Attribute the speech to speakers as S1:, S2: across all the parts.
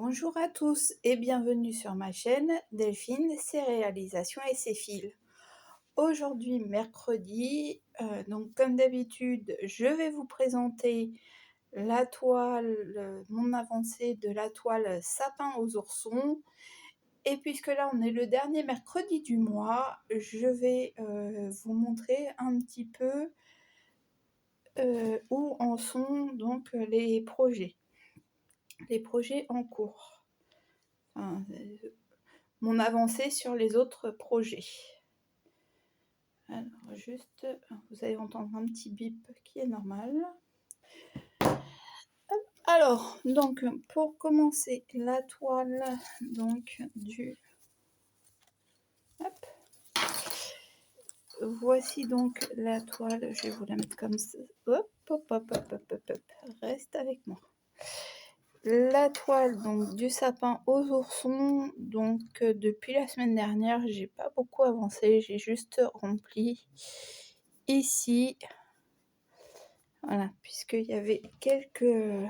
S1: Bonjour à tous et bienvenue sur ma chaîne Delphine, ses réalisations et ses fils. Aujourd'hui mercredi, donc comme d'habitude, je vais vous présenter la toile, mon avancée de la toile sapin aux oursons. Et puisque là on est le dernier mercredi du mois, je vais vous montrer un petit peu où en sont donc les projets en cours. Enfin, mon avancée sur les autres projets. Alors juste, vous allez entendre un petit bip qui est normal. Alors, donc pour commencer la toile donc du... Hop. Voici donc la toile, je vais vous la mettre comme ça. Hop, hop, hop, hop, hop, hop, hop. Reste avec moi. La toile donc du sapin aux oursons, donc depuis la semaine dernière, j'ai pas beaucoup avancé, j'ai juste rempli ici, voilà, puisqu'il y avait quelques...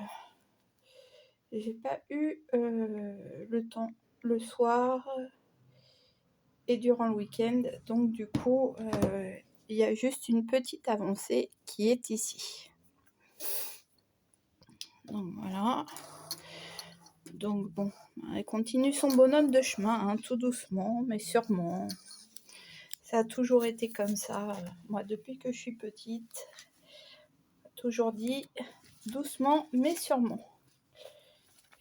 S1: J'ai pas eu le temps le soir et durant le week-end, donc du coup, il y a juste une petite avancée qui est ici. Donc voilà. Donc bon, elle continue son bonhomme de chemin, hein, tout doucement, mais sûrement. Ça a toujours été comme ça. Moi, depuis que je suis petite, toujours dit doucement, mais sûrement.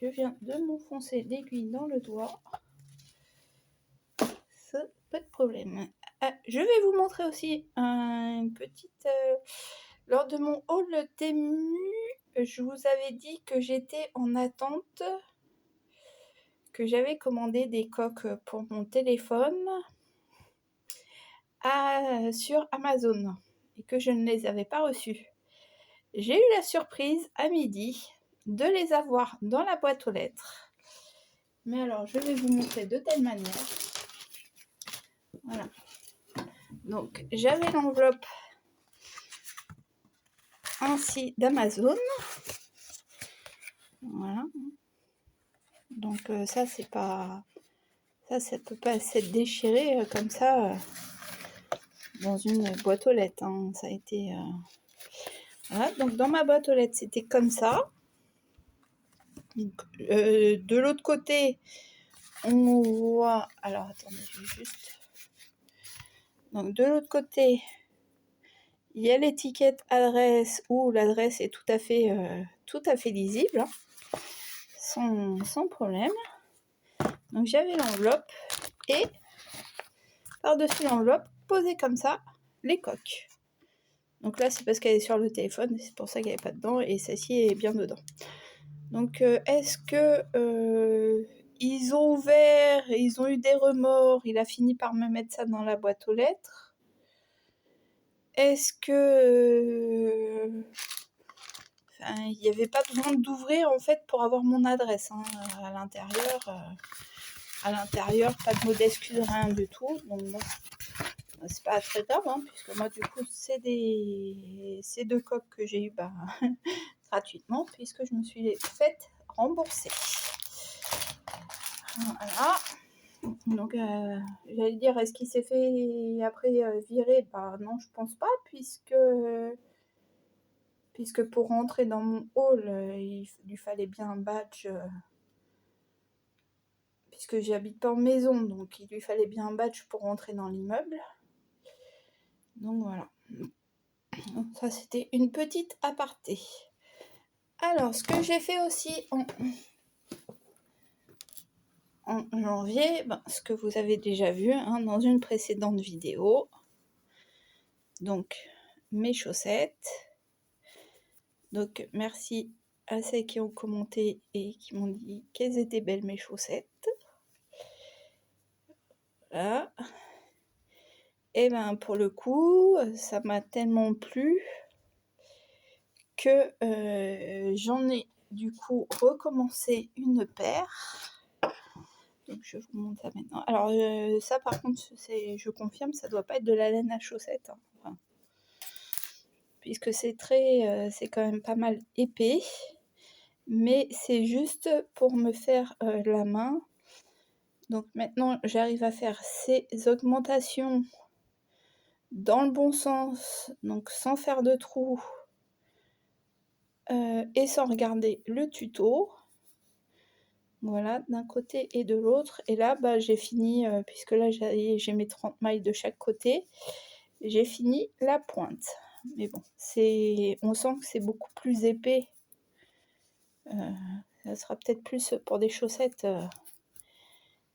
S1: Je viens de m'enfoncer l'aiguille dans le doigt. Ça, pas de problème. Je vais vous montrer aussi une petite... lors de mon haul Temu, je vous avais dit que j'étais en attente, que j'avais commandé des coques pour mon téléphone sur Amazon et que je ne les avais pas reçues. J'ai eu la surprise à midi de les avoir dans la boîte aux lettres. Mais alors, je vais vous montrer de telle manière. Voilà. Donc, j'avais l'enveloppe ainsi d'Amazon. Voilà. Donc, ça, c'est pas... Ça peut pas s'être déchiré comme ça dans une boîte aux lettres. Hein. Ça a été... Voilà. Donc, dans ma boîte aux lettres, c'était comme ça. Donc, de l'autre côté, on voit... Alors, attendez, je vais juste... Donc, de l'autre côté, il y a l'étiquette adresse où l'adresse est tout à fait lisible, hein, sans problème. Donc, j'avais l'enveloppe et par-dessus l'enveloppe, posée comme ça, les coques. Donc là, c'est parce qu'elle est sur le téléphone, c'est pour ça qu'elle n'est pas dedans, et celle-ci est bien dedans. Donc, est-ce que ils ont ouvert, ils ont eu des remords, il a fini par me mettre ça dans la boîte aux lettres? Est-ce que... Enfin, il n'y avait pas besoin d'ouvrir, en fait, pour avoir mon adresse, hein, à l'intérieur. Pas de mot d'excuse, rien du tout. Donc bon, c'est pas très grave, hein, puisque moi, du coup, c'est ces deux coques que j'ai eu gratuitement, puisque je me suis faite rembourser. Voilà. Donc, j'allais dire, est-ce qu'il s'est fait après virer? Non, je pense pas, puisque pour rentrer dans mon hall, il lui fallait bien un badge, puisque j'habite pas en maison, donc il lui fallait bien un badge pour rentrer dans l'immeuble. Donc voilà. Donc, ça, c'était une petite aparté. Alors, ce que j'ai fait aussi en janvier, ce que vous avez déjà vu hein, dans une précédente vidéo. Donc, mes chaussettes. Donc, merci à celles qui ont commenté et qui m'ont dit qu'elles étaient belles mes chaussettes. Voilà. Et pour le coup, ça m'a tellement plu que j'en ai du coup recommencé une paire. Donc je vous montre ça maintenant. Alors ça par contre, je confirme, ça doit pas être de la laine à chaussettes. Hein. Enfin, puisque c'est quand même pas mal épais. mais c'est juste pour me faire la main. Donc maintenant, j'arrive à faire ces augmentations dans le bon sens, donc sans faire de trous et sans regarder le tuto. Voilà, d'un côté et de l'autre. Et là, bah, j'ai fini, puisque là j'ai mes 30 mailles de chaque côté, j'ai fini la pointe. Mais bon, on sent que c'est beaucoup plus épais. Ça sera peut-être plus pour des chaussettes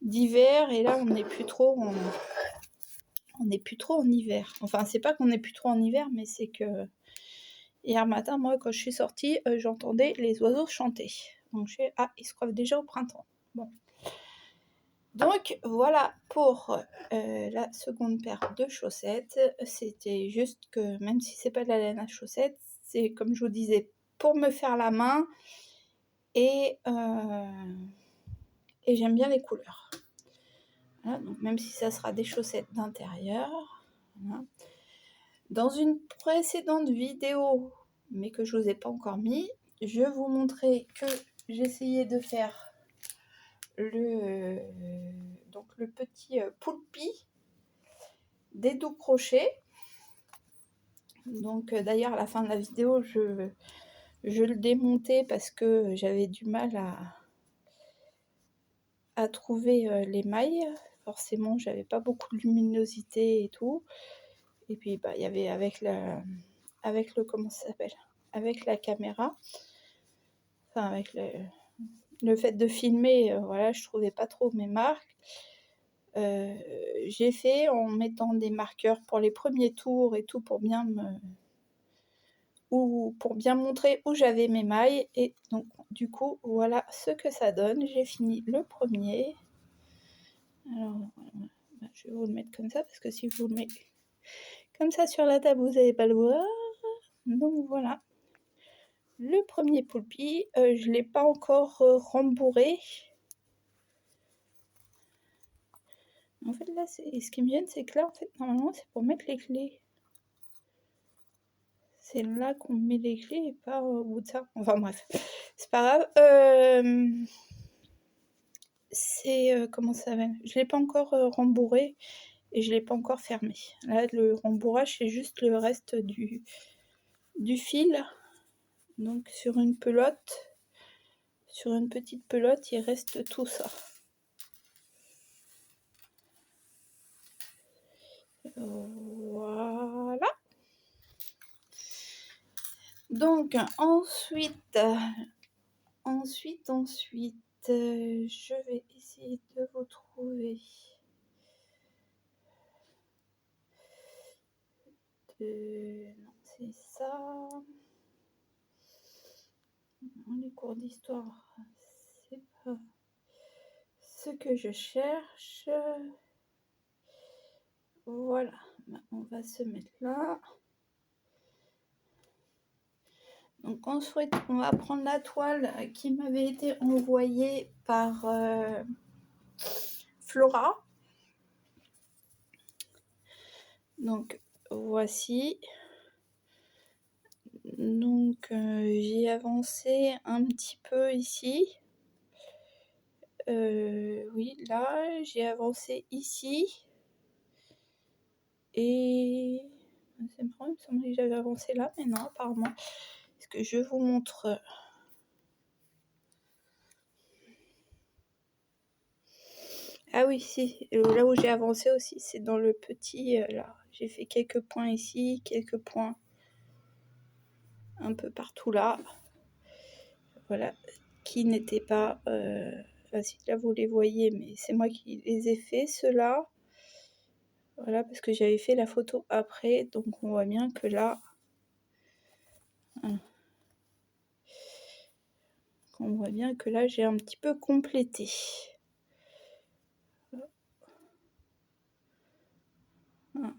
S1: d'hiver. Et là, on n'est plus trop en hiver. Enfin, c'est pas qu'on n'est plus trop en hiver, mais c'est que hier matin, moi, quand je suis sortie, j'entendais les oiseaux chanter. Donc je suis ah, ils se croient déjà au printemps. Bon. Donc voilà pour la seconde paire de chaussettes. C'était juste que même si c'est pas de la laine à chaussettes, c'est comme je vous disais pour me faire la main et j'aime bien les couleurs. Voilà, donc même si ça sera des chaussettes d'intérieur. Voilà. Dans une précédente vidéo, mais que je vous ai pas encore mis, je vous montrais que j'essayais de faire le petit poulpi des doux crochets. Donc d'ailleurs à la fin de la vidéo je le démontais parce que j'avais du mal à trouver les mailles. Forcément j'avais pas beaucoup de luminosité et tout. Et puis bah il y avait avec le comment ça s'appelle, avec la caméra, enfin avec le fait de filmer, voilà, je trouvais pas trop mes marques. J'ai fait en mettant des marqueurs pour les premiers tours et tout pour bien montrer où j'avais mes mailles. Et donc du coup voilà ce que ça donne. J'ai fini le premier. Alors je vais vous le mettre comme ça parce que si je vous le mets comme ça sur la table vous n'allez pas le voir. Donc voilà le premier poulpi. Je ne l'ai pas encore rembourré. En fait là ce qui me gêne c'est que là en fait normalement c'est pour mettre les clés. C'est là qu'on met les clés et pas au bout de ça. Enfin bref, c'est pas grave. C'est comment ça s'appelle, je l'ai pas encore rembourré et je l'ai pas encore fermé. Là le rembourrage c'est juste le reste du fil. Donc sur une pelote, sur une petite pelote, il reste tout ça. Voilà. Donc ensuite, je vais essayer de vous trouver non, c'est ça. Les cours d'histoire, c'est pas ce que je cherche. Voilà, on va se mettre là. Donc ensuite, on va prendre la toile qui m'avait été envoyée par Flora. Donc voici. Donc j'ai avancé un petit peu ici. Oui, là, j'ai avancé ici. Et c'est marrant, il me semblait que j'avais avancé là, mais non, apparemment. Est-ce que je vous montre? Ah oui, si, là où j'ai avancé aussi, c'est dans le petit, là. J'ai fait quelques points ici, quelques points un peu partout là. Voilà, qui n'étaient pas... si là vous les voyez, mais c'est moi qui les ai fait, ceux-là. Voilà, parce que j'avais fait la photo après, donc on voit bien que là... on voit bien que là, j'ai un petit peu complété. Voilà.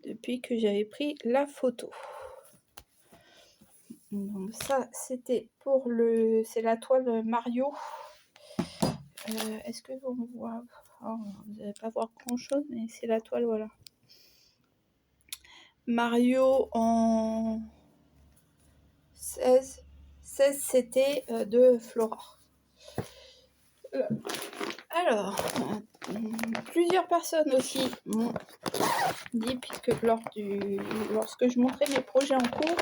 S1: Depuis que j'avais pris la photo. Donc ça, c'était pour le... c'est la toile Mario. Est-ce que vous voyez? Oh, vous n'allez pas voir grand-chose, mais c'est la toile, voilà. Mario en 16 c'était de Flora. Alors, plusieurs personnes aussi m'ont dit, puisque lorsque je montrais mes projets en cours,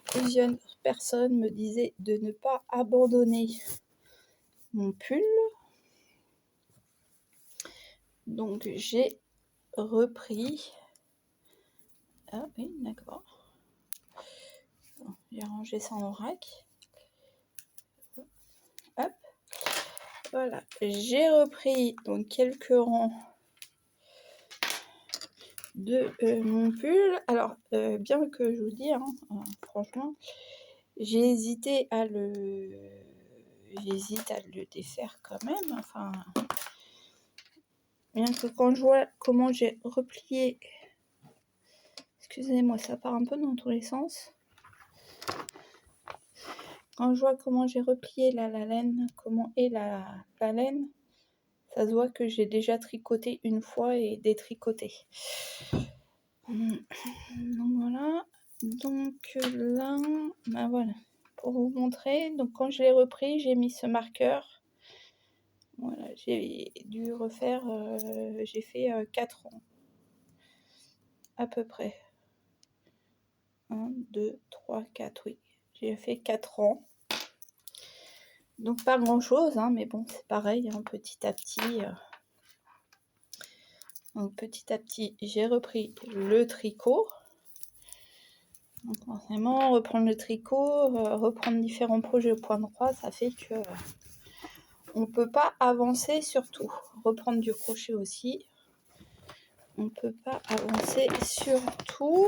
S1: plusieurs personnes me disaient de ne pas abandonner mon pull. Donc j'ai repris. Ah oui, d'accord. J'ai rangé ça en vrac. Hop. Voilà. J'ai repris donc quelques rangs de mon pull. Alors, bien que je vous dis, franchement, j'hésite à le défaire quand même. Enfin, bien que quand je vois comment j'ai replié, excusez-moi, ça part un peu dans tous les sens. Quand je vois comment j'ai replié la laine, comment est la laine, ça se voit que j'ai déjà tricoté une fois et détricoté. Donc voilà. Donc là, ben voilà. Pour vous montrer, donc quand je l'ai repris, j'ai mis ce marqueur. Voilà, j'ai dû refaire, j'ai fait 4 rangs. À peu près. 1, 2, 3, 4, oui. J'ai fait 4 rangs. Donc pas grand chose, mais bon, c'est pareil, petit à petit. Donc petit à petit, j'ai repris le tricot. Donc forcément, reprendre le tricot, reprendre différents projets au point de croix, ça fait que on peut pas avancer sur tout. Reprendre du crochet aussi. On peut pas avancer sur tout.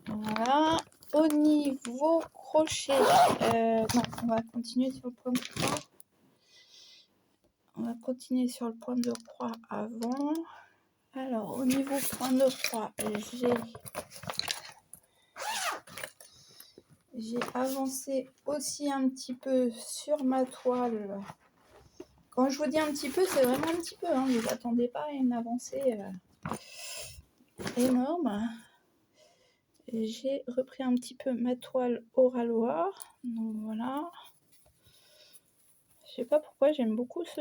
S1: Voilà. Au niveau crochet, non, on va continuer sur le point de croix. On va continuer sur le point de croix avant. Alors, au niveau point de croix, j'ai avancé aussi un petit peu sur ma toile. Quand je vous dis un petit peu, c'est vraiment un petit peu. Ne vous attendez pas à une avancée énorme. J'ai repris un petit peu ma toile au râloir. Donc voilà. Je sais pas pourquoi j'aime beaucoup ce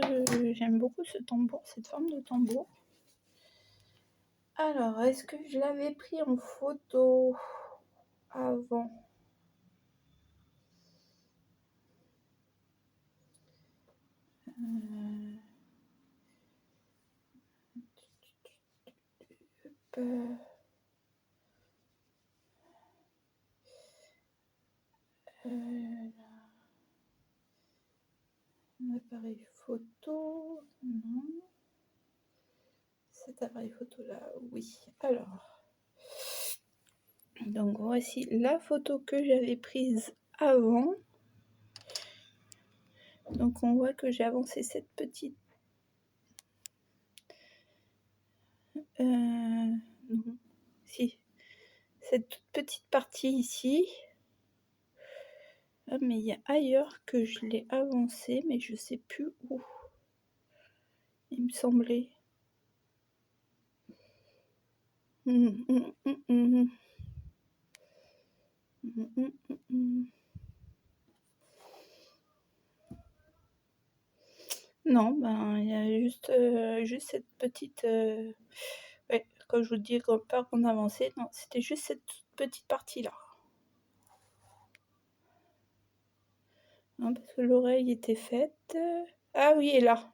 S1: tambour, cette forme de tambour. Alors, est-ce que je l'avais pris en photo avant? Un appareil photo, non. Cet appareil photo là, oui. Alors, donc voici la photo que j'avais prise avant. Donc on voit que j'ai avancé cette petite non, si, cette toute petite partie ici. Ah, mais il y a ailleurs que je l'ai avancé, mais je sais plus où. Il me semblait. Non, ben il y a juste cette petite. Ouais, comme je vous dis, pas qu'on avançait, non, c'était juste cette petite partie-là. Parce que l'oreille était faite. Ah oui, et là.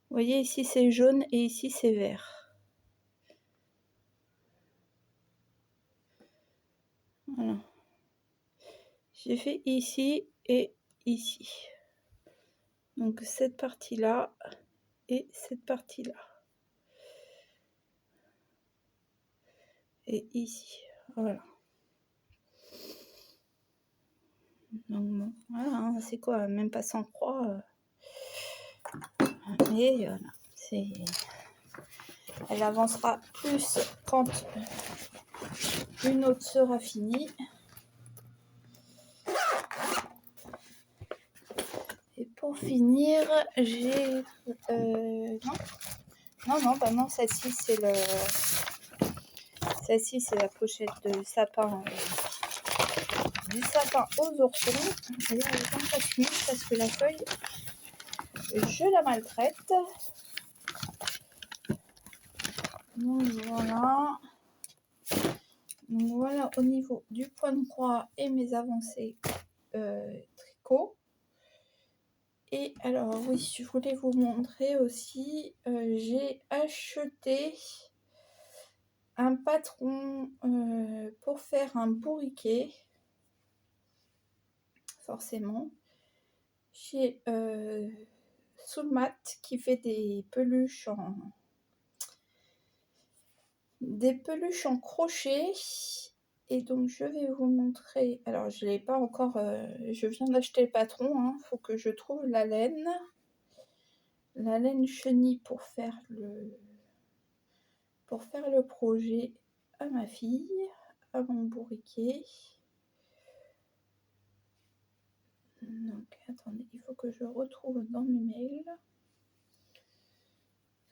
S1: Vous voyez, ici c'est jaune et ici c'est vert. Voilà. J'ai fait ici et ici. Donc cette partie-là et cette partie-là. Et ici. Voilà. Donc bon, voilà, c'est quoi, même pas sans croix. Et voilà, elle avancera plus quand une autre sera finie. Et pour finir, j'ai non, celle-ci c'est Celle-ci, c'est la pochette de sapin, du sapin aux oursons. D'ailleurs, elle est un peu smooth parce que la feuille, je la maltraite. Donc voilà. Donc voilà au niveau du point de croix et mes avancées tricot. Et alors oui, je voulais vous montrer aussi, j'ai acheté un patron pour faire un bourriquet, forcément, chez Soulmat qui fait des peluches en crochet. Et donc je vais vous montrer, alors je l'ai pas encore, je viens d'acheter le patron, hein, faut que je trouve la laine chenille pour faire le projet à ma fille, à mon bourriquet. Donc attendez, il faut que je retrouve dans mes mails,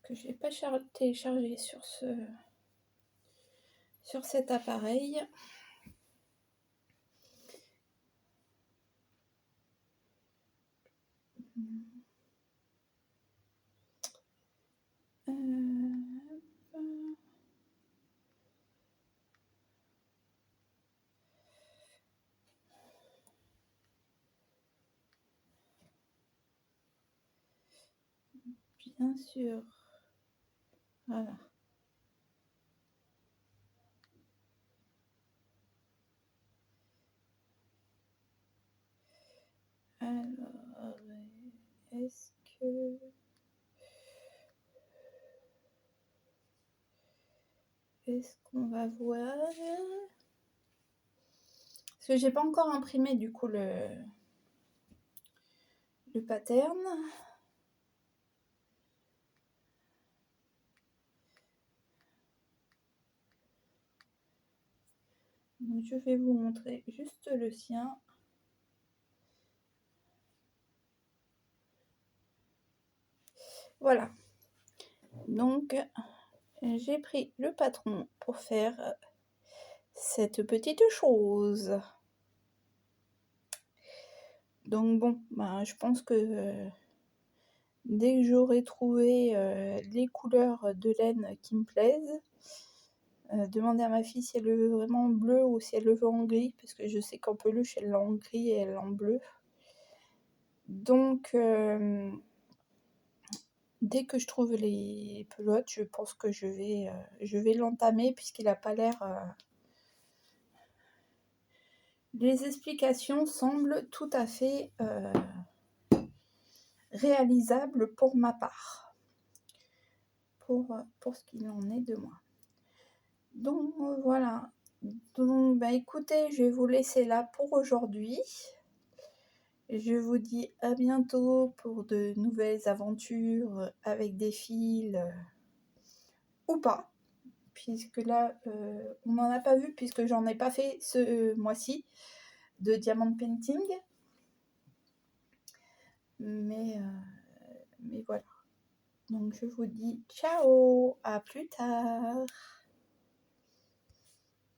S1: parce que je l'ai pas téléchargé sur cet appareil. Bien sûr. Voilà. Alors, est-ce qu'on va voir? Parce que j'ai pas encore imprimé du coup le pattern. Donc je vais vous montrer juste le sien. Voilà. Donc j'ai pris le patron pour faire cette petite chose. Donc bon, ben, je pense que dès que j'aurai trouvé les couleurs de laine qui me plaisent, demander à ma fille si elle le veut vraiment en bleu ou si elle le veut en gris, parce que je sais qu'en peluche elle l'a en gris et elle l'a en bleu. Donc dès que je trouve les pelotes, je pense que je vais l'entamer, puisqu'il n'a pas l'air... Les explications semblent tout à fait réalisables pour ma part, pour ce qu'il en est de moi. Donc voilà. Donc bah écoutez, je vais vous laisser là pour aujourd'hui. Je vous dis à bientôt pour de nouvelles aventures avec des fils ou pas, puisque là on n'en a pas vu, puisque j'en ai pas fait ce mois-ci de diamond painting, mais voilà. Donc je vous dis ciao, à plus tard.